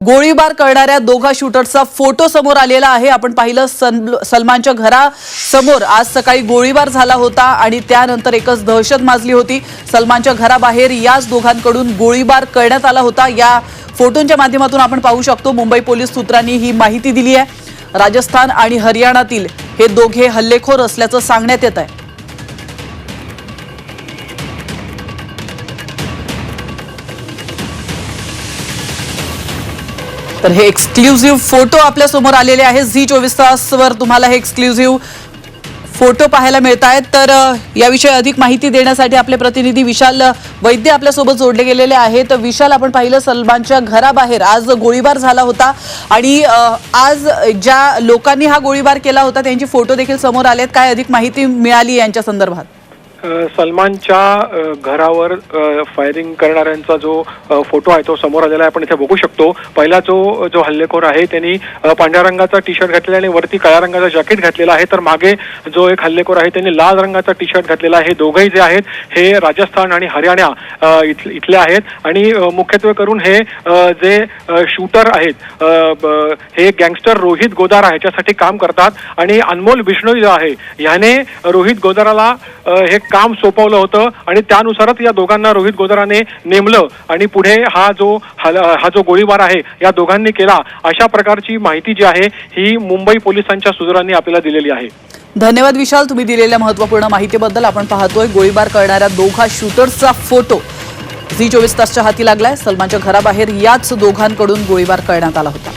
गोळीबार करणाऱ्या दोघा शूटर्सचा फोटो समोर आलेला आहे। आपण पाहिलं सलमानच्या घरासमोर आज सकाळी गोळीबार झाला होता आणि त्यानंतर एकच दहशत माजली होती। सलमानच्या घराबाहेर याच दोघांकडून गोळीबार करण्यात आला होता। या फोटोंच्या माध्यमातून आपण पाहू शकतो मुंबई पोलीस सूत्रांनी ही माहिती दिली आहे। राजस्थान आणि हरियाणातील हे दोघे हल्लेखोर असल्याचं सांगण्यात येत आहे। तर हे एक्सक्लुझिव्ह फोटो आपल्या समोर आलेले आहेत। झी 24 तासवर तुम्हाला हे एक्सक्लुझिव्ह फोटो पाहायला मिळतात। तर याविषयी अधिक माहिती देण्यासाठी आपले प्रतिनिधी विशाल वैद्य आपल्या सोबत जोडले गेलेले आहेत। विशाल, आपण पाहिलं सलमानच्या घराबाहेर आज गोळीबार झाला होता आणि आज ज्या लोकांनी हा गोळीबार केला होता त्यांची फोटो देखील समोर आलेत। काय अधिक माहिती मिळाली यांच्या संदर्भात? सलमानच्या घरावर फायरिंग करणाऱ्यांचा जो फोटो आहे तो समोर आलेला आहे। आपण इथे बघू शकतो। पहिला जो हल्लेखोर आहे त्यांनी पांढऱ्या रंगाचा टी शर्ट घातलेला आणि वरती काळ्या रंगाचा जॅकेट घातलेला आहे। तर मागे जो एक हल्लेखोर आहे त्यांनी लाल रंगाचा टी शर्ट घातलेला आहे। दोघेही जे आहेत हे राजस्थान आणि हरियाणा इथले आहेत आणि मुख्यत्वे करून हे जे शूटर आहेत हे गँगस्टर रोहित गोदारा ह्याच्यासाठी काम करतात आणि अनमोल बिश्नोई जो आहे याने रोहित गोदाराला हे काम सोपवलं होतं आणि त्यानुसारच या दोघांना रोहित गोदाराने नेमलं आणि पुढे हा जो गोळीबार आहे या दोघांनी केला, अशा प्रकारची माहिती जी आहे ही मुंबई पोलिसांच्या सूत्रांनी आपल्याला दिलेली आहे। धन्यवाद विशाल, तुम्ही दिलेल्या महत्त्वपूर्ण माहितीबद्दल। आपण पाहतोय गोळीबार करणाऱ्या दोघा शूटर्सचा फोटो झी 24 तासच्या हाती लागलाय। सलमानच्या घराबाहेर याच दोघांकडून गोळीबार करण्यात आला होता।